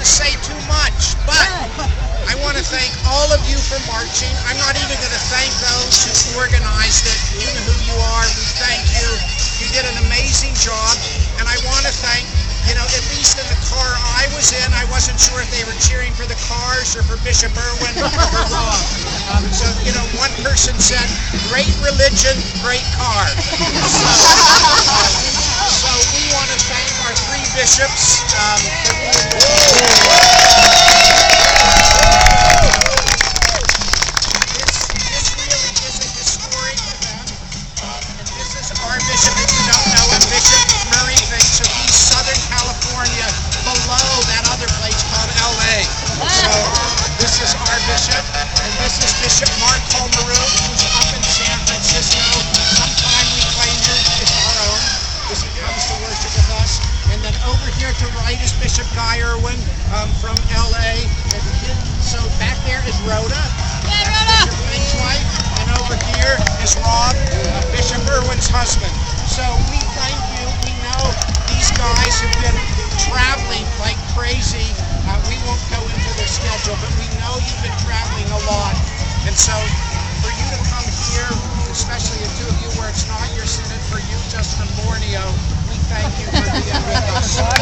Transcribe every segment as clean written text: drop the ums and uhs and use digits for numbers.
to say too much, but I want to thank all of you for marching. I'm not even going to thank those who organized it. You know who you are. We thank you. You did an amazing job, and I want to thank, at least in the car I was in, I wasn't sure if they were cheering for the cars or for Bishop Irwin or Rob. So, one person said, great religion, great car. So we want to thank our three bishops for being This really is a historic event. And this is our bishop, if you don't know him, Bishop Murray Finck. So he's Southern California, below that other place called LA. So this is our bishop, and this is Bishop Mark Holmerow, who's up in San Francisco. Sometime we claim him as our own. He comes to worship with us. And then over here to right is Bishop Guy Irwin from LA. So back there is Rhoda. Yeah, Rhoda! Bishop Fink's wife. And over here is Rob, Bishop Irwin's husband. So we thank you. We know these guys have been traveling like crazy. We won't go into their schedule, but we know you've been traveling a lot. And so for you to come here, especially the two of you where it's not your synod, for you just from Borneo, we thank you for being with us. One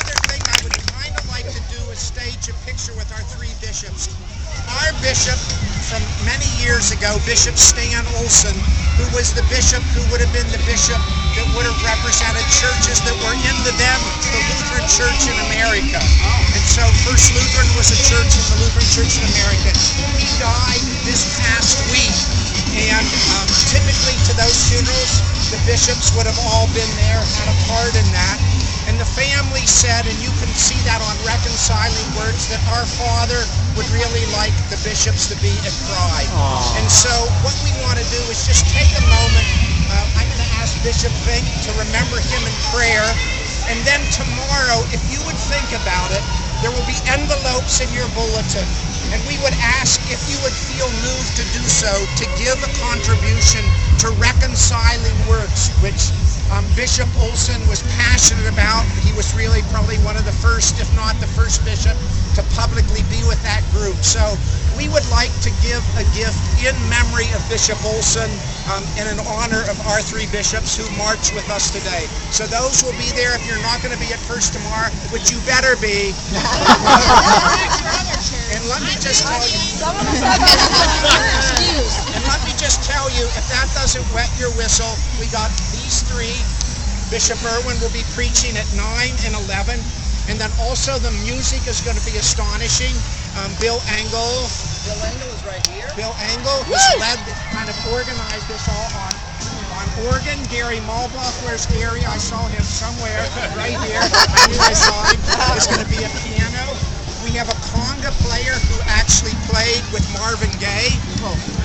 other thing I would kind of like to do is stage a picture with our three bishops. Our bishop from many years ago, Bishop Stan Olson, who was the bishop who would have been the bishop that would have represented churches that were in the Lutheran Church in America. And so First Lutheran was a church in the Lutheran Church in America. He died this past week. And typically to those funerals, the bishops would have all been there, had a part in that. And the family said, and you can see that on reconciling words, that our father would really like the bishops to be at Pride. And so what we want to do is just take a moment. I'm going to ask Bishop Finck to remember him in prayer. And then tomorrow, if you would think about it, there will be envelopes in your bulletin. And we would ask if you would feel moved to do so, to give a contribution to reconciling works, which Bishop Olson was passionate about. He was really probably one of the first, if not the first bishop, to publicly be with that group. So we would like to give a gift in memory of Bishop Olson and in honor of our three bishops who march with us today. So those will be there if you're not going to be at First tomorrow, which you better be. And let me just tell you, if that doesn't wet your whistle, we got these three. Bishop Irwin will be preaching at 9 and 11. And then also the music is going to be astonishing. Bill Engel. Bill Engel is right here. Bill Engel, who's kind of organized this all on organ. Gary Malbach, where's Gary? I saw him somewhere right here. I knew I saw him. There's going to be a piano. We have a conga player who actually played with Marvin Gaye.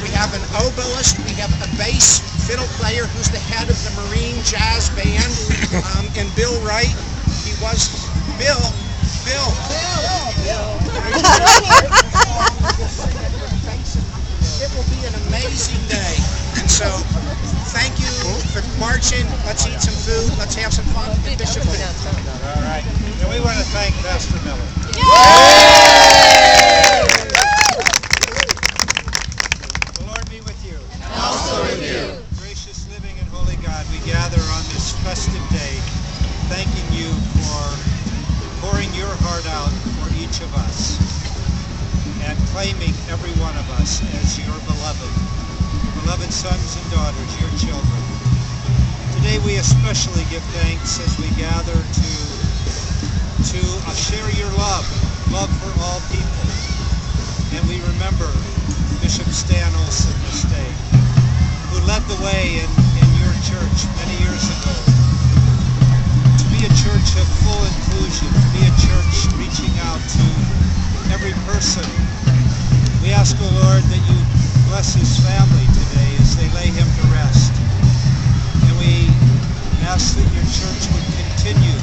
We have an oboist. We have a bass fiddle player who's the head of the Marine Jazz Band. And Bill Wright, he was Bill. It will be an amazing day. And so, thank you for marching. Let's eat some food. Let's have some fun with Bishop Finck. All right. And we want to thank Pastor Miller. The Lord be with you. And also with you. Gracious, living, and holy God, we gather on this festive day, thanking you for pouring your heart out for each of us and claiming every one of us as your beloved sons and daughters, your children. Today we especially give thanks as we gather to share your love for all people. And we remember Bishop Stan Olson this day, who led the way in your church many years ago. To be a church of full inclusion, to be a church reaching out to every person. We ask, O Lord, that you bless his family today as they lay him to rest. And we ask that your church would continue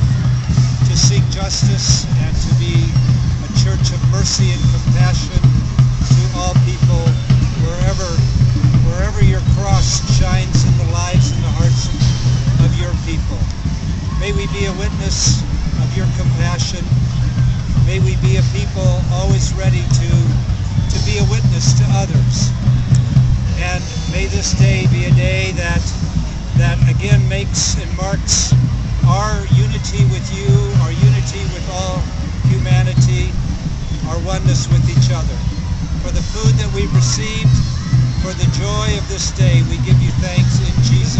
to seek justice and to be a church of mercy and compassion to all people wherever your cross shines in the lives and the hearts of your people. be a witness of your compassion. May we be a people always ready to be a witness to others. And may this day be a day that again makes and marks our unity with you, our unity with all humanity, our oneness with each other. For the food that we've received, for the joy of this day, we give you thanks in Jesus' name.